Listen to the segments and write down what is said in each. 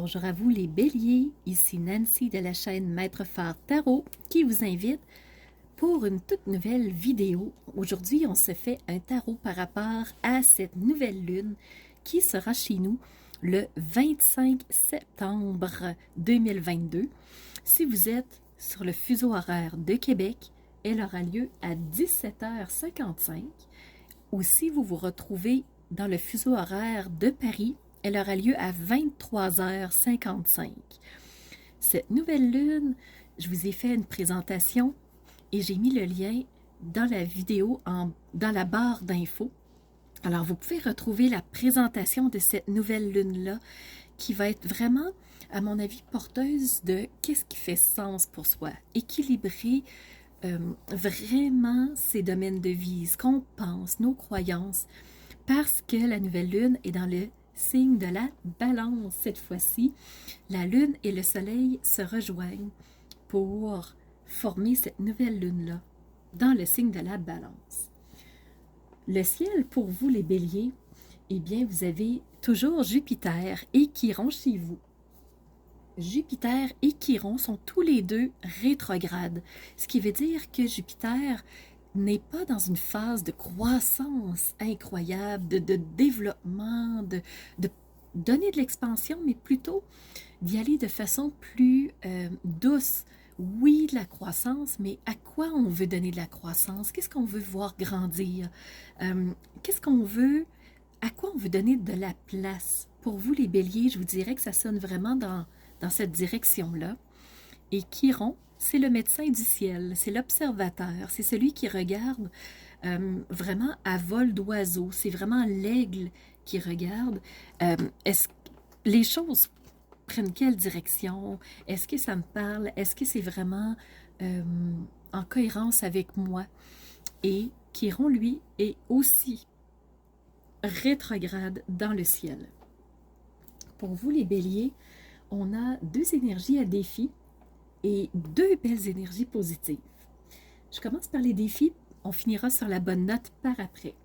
Bonjour à vous les béliers, ici Nancy de la chaîne Maître Phare Tarot qui vous invite pour une toute nouvelle vidéo. Aujourd'hui, on se fait un tarot par rapport à cette nouvelle lune qui sera chez nous le 25 septembre 2022. Si vous êtes sur le fuseau horaire de Québec, elle aura lieu à 17h55. Ou si vous vous retrouvez dans le fuseau horaire de Paris, elle aura lieu à 23h55. Cette nouvelle lune, je vous ai fait une présentation et j'ai mis le lien dans la vidéo, dans la barre d'infos. Alors, vous pouvez retrouver la présentation de cette nouvelle lune-là qui va être vraiment, à mon avis, porteuse de qu'est-ce qui fait sens pour soi, équilibrer vraiment ces domaines de vie, ce qu'on pense, nos croyances, parce que la nouvelle lune est dans le signe de la balance. Cette fois-ci, la lune et le soleil se rejoignent pour former cette nouvelle lune-là dans le signe de la balance. Le ciel pour vous les béliers, eh bien vous avez toujours Jupiter et Chiron chez vous. Jupiter et Chiron sont tous les deux rétrogrades, ce qui veut dire que Jupiter n'est pas dans une phase de croissance incroyable, de développement, de donner de l'expansion, mais plutôt d'y aller de façon plus douce. Oui, de la croissance, mais à quoi on veut donner de la croissance? Qu'est-ce qu'on veut voir grandir? Qu'est-ce qu'on veut, à quoi on veut donner de la place? Pour vous, les béliers, je vous dirais que ça sonne vraiment dans cette direction-là. Et Chiron, c'est le médecin du ciel, c'est l'observateur, c'est celui qui regarde vraiment à vol d'oiseau, c'est vraiment l'aigle qui regarde. Est-ce que les choses prennent quelle direction? Est-ce que ça me parle? Est-ce que c'est vraiment en cohérence avec moi? Et Chiron, lui, est aussi rétrograde dans le ciel. Pour vous, les béliers, on a deux énergies à défi et deux belles énergies positives. Je commence par les défis, on finira sur la bonne note par après.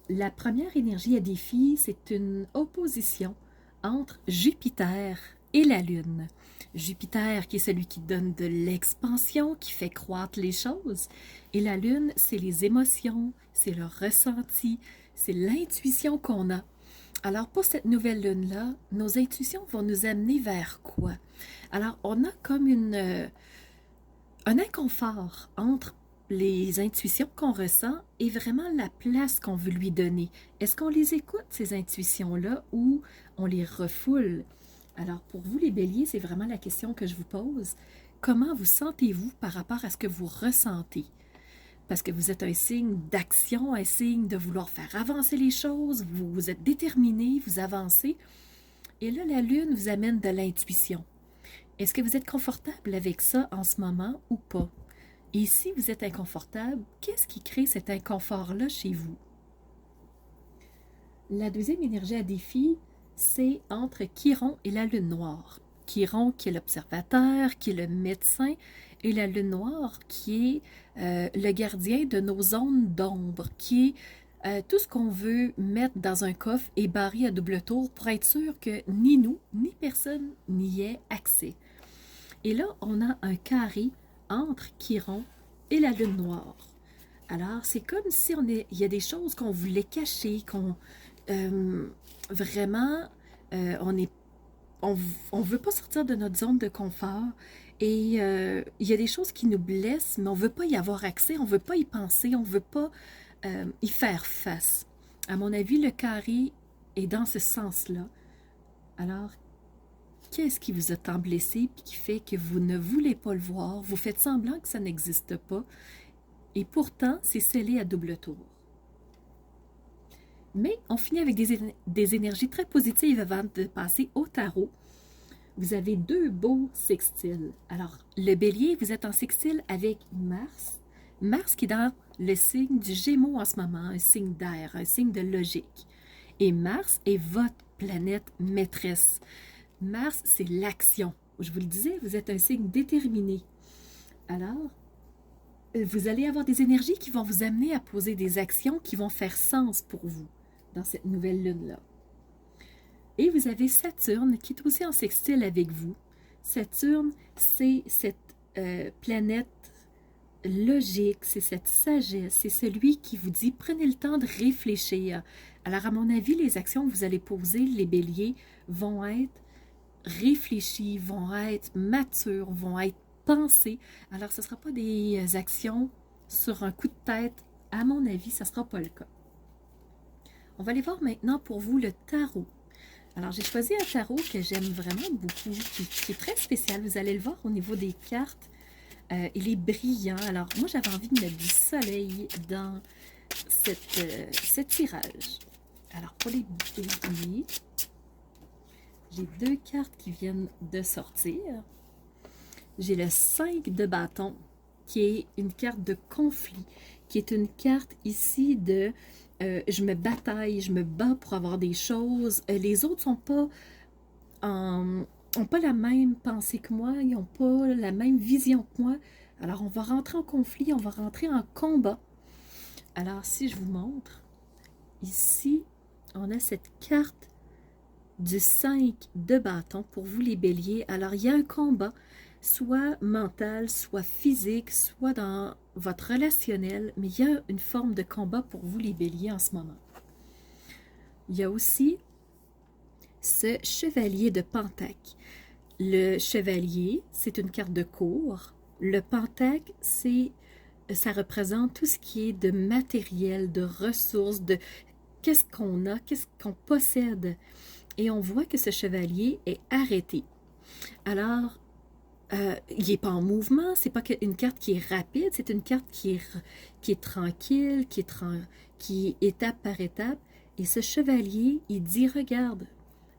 La première énergie à défi, c'est une opposition entre Jupiter et la Lune. Jupiter qui est celui qui donne de l'expansion, qui fait croître les choses, et la Lune, c'est les émotions, c'est le ressenti, c'est l'intuition qu'on a. Alors, pour cette nouvelle lune-là, nos intuitions vont nous amener vers quoi? Alors, on a comme un inconfort entre les intuitions qu'on ressent et vraiment la place qu'on veut lui donner. Est-ce qu'on les écoute, ces intuitions-là, ou on les refoule? Alors, pour vous, les béliers, c'est vraiment la question que je vous pose. Comment vous sentez-vous par rapport à ce que vous ressentez? Parce que vous êtes un signe d'action, un signe de vouloir faire avancer les choses, vous êtes déterminé, vous avancez. Et là, la lune vous amène de l'intuition. Est-ce que vous êtes confortable avec ça en ce moment ou pas? Et si vous êtes inconfortable, qu'est-ce qui crée cet inconfort-là chez vous? La deuxième énergie à défi, c'est entre Chiron et la lune noire. Chiron qui est l'observateur, qui est le médecin, et la lune noire qui est le gardien de nos zones d'ombre, qui est tout ce qu'on veut mettre dans un coffre et barrer à double tour pour être sûr que ni nous, ni personne n'y ait accès. Et là, on a un carré entre Chiron et la lune noire. Alors, c'est comme si il y a des choses qu'on voulait cacher, qu'on vraiment, on veut pas sortir de notre zone de confort et il y a des choses qui nous blessent, mais on veut pas y avoir accès, on veut pas y penser, on veut pas y faire face. À mon avis, le carré est dans ce sens-là. Alors, qu'est-ce qui vous a tant blessé et qui fait que vous ne voulez pas le voir, vous faites semblant que ça n'existe pas et pourtant, c'est scellé à double tour. Mais on finit avec des énergies très positives avant de passer au tarot. Vous avez deux beaux sextiles. Alors, le bélier, vous êtes en sextile avec Mars. Mars qui est dans le signe du Gémeaux en ce moment, un signe d'air, un signe de logique. Et Mars est votre planète maîtresse. Mars, c'est l'action. Je vous le disais, vous êtes un signe déterminé. Alors, vous allez avoir des énergies qui vont vous amener à poser des actions qui vont faire sens pour vous dans cette nouvelle lune-là. Et vous avez Saturne qui est aussi en sextile avec vous. Saturne, c'est cette planète logique, c'est cette sagesse, c'est celui qui vous dit prenez le temps de réfléchir. Alors à mon avis, les actions que vous allez poser, les béliers, vont être réfléchies, vont être matures, vont être pensées. Alors ce ne sera pas des actions sur un coup de tête. À mon avis, ça ne sera pas le cas. On va aller voir maintenant pour vous le tarot. Alors, j'ai choisi un tarot que j'aime vraiment beaucoup, qui est très spécial. Vous allez le voir au niveau des cartes. Il est brillant. Alors, moi, j'avais envie de mettre du soleil dans ce tirage. Alors, pour les béliers, j'ai 2 cartes qui viennent de sortir. J'ai le 5 de bâton, qui est une carte de conflit, qui est une carte ici de je me bataille, je me bats pour avoir des choses. Les autres sont pas ont pas la même pensée que moi, ils n'ont pas la même vision que moi. Alors, on va rentrer en conflit, on va rentrer en combat. Alors, si je vous montre, ici, on a cette carte du 5 de bâton pour vous les béliers. Alors, il y a un combat, soit mental, soit physique, soit dans votre relationnel, mais il y a une forme de combat pour vous les béliers en ce moment. Il y a aussi ce chevalier de Pentacle. Le chevalier, c'est une carte de cour. Le Pentacle, ça représente tout ce qui est de matériel, de ressources, de qu'est-ce qu'on a, qu'est-ce qu'on possède. Et on voit que ce chevalier est arrêté. Alors, il n'est pas en mouvement, c'est pas une carte qui est rapide, c'est une carte qui est tranquille, qui est étape par étape. Et ce chevalier, il dit, regarde,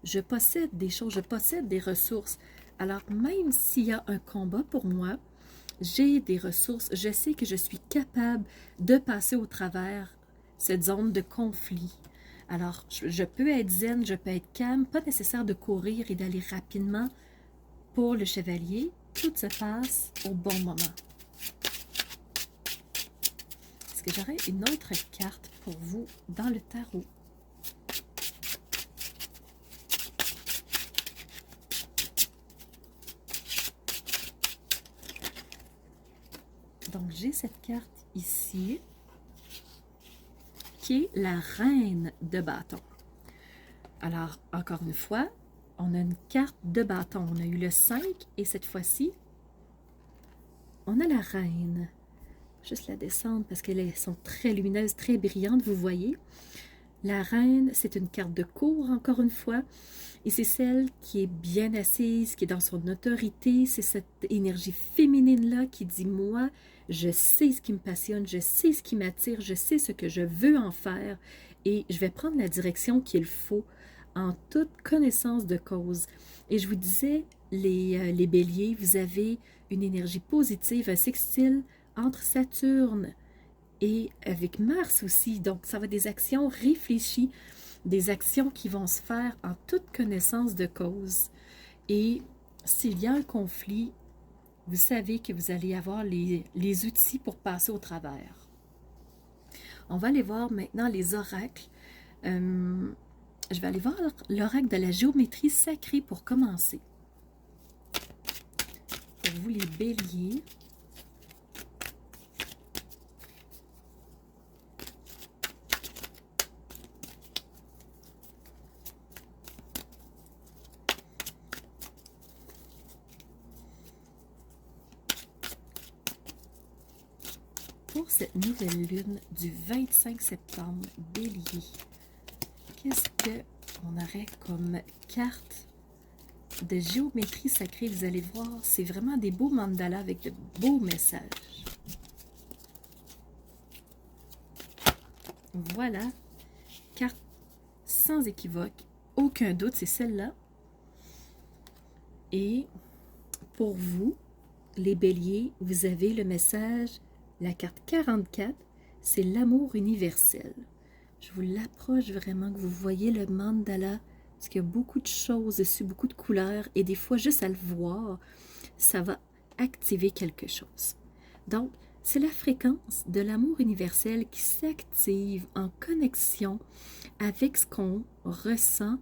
je possède des choses, je possède des ressources. Alors, même s'il y a un combat pour moi, j'ai des ressources, je sais que je suis capable de passer au travers cette zone de conflit. Alors, je peux être zen, je peux être calme, pas nécessaire de courir et d'aller rapidement. Pour le chevalier, tout se passe au bon moment. Est-ce que j'aurais une autre carte pour vous dans le tarot? Donc, j'ai cette carte ici, qui est la reine de bâton. Alors, encore une fois, on a une carte de bâton. On a eu le 5 et cette fois-ci, on a la reine. Juste la descendre parce qu'elles sont très lumineuses, très brillantes, vous voyez. La reine, c'est une carte de cour, encore une fois. Et c'est celle qui est bien assise, qui est dans son autorité. C'est cette énergie féminine-là qui dit, moi, je sais ce qui me passionne, je sais ce qui m'attire, je sais ce que je veux en faire. Et je vais prendre la direction qu'il faut en toute connaissance de cause. Et je vous disais, les béliers, vous avez une énergie positive, un sextile entre Saturne et avec Mars aussi. Donc, ça va être des actions réfléchies, des actions qui vont se faire en toute connaissance de cause. Et s'il y a un conflit, vous savez que vous allez avoir les outils pour passer au travers. On va aller voir maintenant les oracles. Je vais aller voir l'oracle de la géométrie sacrée pour commencer. Pour vous les béliers. Pour cette nouvelle lune du 25 septembre, bélier, qu'est-ce qu'on aurait comme carte de géométrie sacrée? Vous allez voir, c'est vraiment des beaux mandalas avec de beaux messages. Voilà, carte sans équivoque, aucun doute, c'est celle-là. Et pour vous, les béliers, vous avez le message, la carte 44, c'est l'amour universel. Je vous l'approche vraiment, que vous voyez le mandala, parce qu'il y a beaucoup de choses dessus, beaucoup de couleurs, et des fois, juste à le voir, ça va activer quelque chose. Donc, c'est la fréquence de l'amour universel qui s'active en connexion avec ce qu'on ressent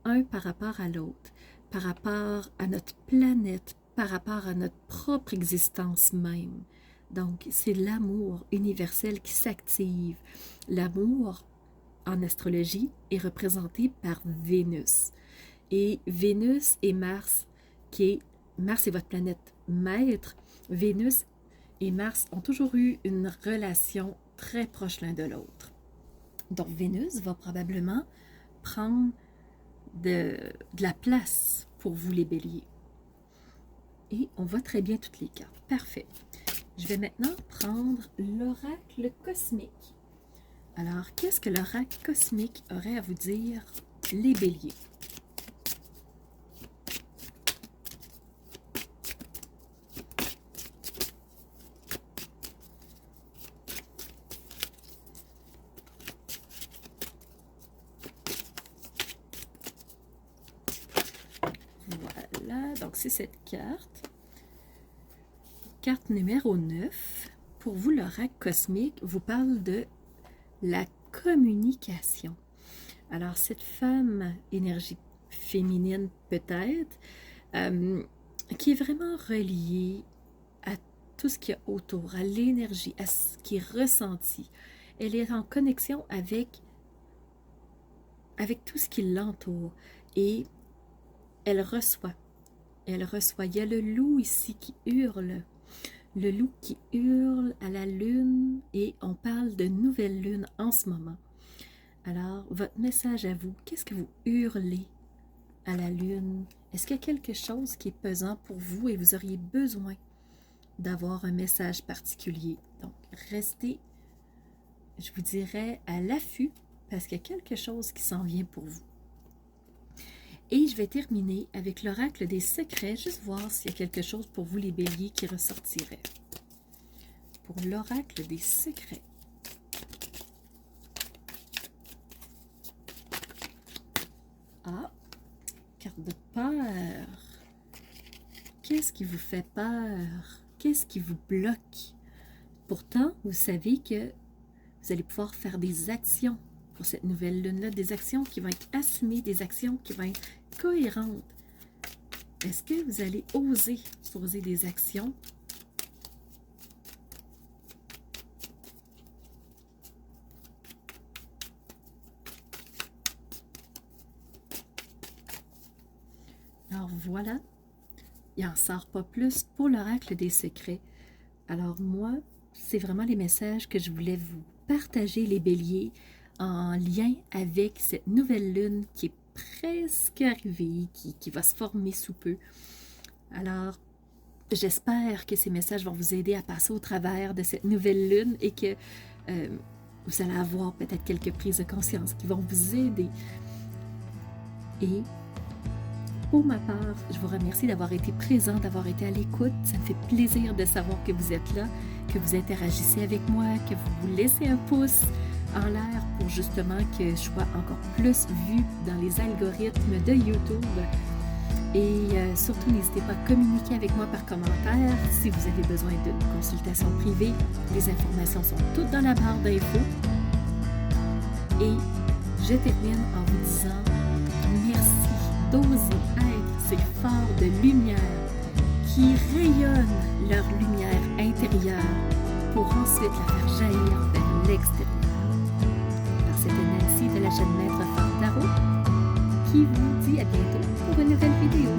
un par rapport à l'autre, par rapport à notre planète, par rapport à notre propre existence même. Donc, c'est l'amour universel qui s'active. L'amour, en astrologie, est représenté par Vénus. Et Vénus et Mars, Mars est votre planète maître. Vénus et Mars ont toujours eu une relation très proche l'un de l'autre. Donc, Vénus va probablement prendre de la place pour vous, les béliers. Et on voit très bien toutes les cartes. Parfait. Je vais maintenant prendre l'oracle cosmique. Alors, qu'est-ce que l'oracle cosmique aurait à vous dire, les béliers? Voilà, donc c'est cette carte. Carte numéro 9. Pour vous, l'oracle cosmique vous parle de la communication. Alors, cette femme, énergie féminine peut-être, qui est vraiment reliée à tout ce qu'il y a autour, à l'énergie, à ce qui est ressenti. Elle est en connexion avec tout ce qui l'entoure et elle reçoit. Elle reçoit. Il y a le loup ici qui hurle. Le loup qui hurle à la lune et on parle de nouvelle lune en ce moment. Alors, votre message à vous, qu'est-ce que vous hurlez à la lune? Est-ce qu'il y a quelque chose qui est pesant pour vous et vous auriez besoin d'avoir un message particulier? Donc, restez, je vous dirais, à l'affût parce qu'il y a quelque chose qui s'en vient pour vous. Et je vais terminer avec l'oracle des secrets, juste voir s'il y a quelque chose pour vous, les béliers, qui ressortirait. Pour l'oracle des secrets. Ah, carte de peur. Qu'est-ce qui vous fait peur? Qu'est-ce qui vous bloque? Pourtant, vous savez que vous allez pouvoir faire des actions pour cette nouvelle lune-là, des actions qui vont être assumées, des actions qui vont être cohérentes. Est-ce que vous allez oser poser des actions? Alors voilà, il n'en sort pas plus pour l'oracle des secrets. Alors moi, c'est vraiment les messages que je voulais vous partager, les béliers, en lien avec cette nouvelle lune qui est presque arrivée, qui va se former sous peu. Alors, j'espère que ces messages vont vous aider à passer au travers de cette nouvelle lune et que vous allez avoir peut-être quelques prises de conscience qui vont vous aider. Et pour ma part, je vous remercie d'avoir été présent, d'avoir été à l'écoute. Ça me fait plaisir de savoir que vous êtes là, que vous interagissez avec moi, que vous laissez un pouce en l'air pour justement que je sois encore plus vue dans les algorithmes de YouTube. Et surtout, n'hésitez pas à communiquer avec moi par commentaire. Si vous avez besoin d'une consultation privée, les informations sont toutes dans la barre d'infos. Et je termine en vous disant merci d'oser être ces phares de lumière qui rayonnent leur lumière intérieure pour ensuite la faire jaillir vers l'extérieur. Alors, c'était Nancy de la chaîne Maître Phare Tarot qui vous dit à bientôt pour une nouvelle vidéo.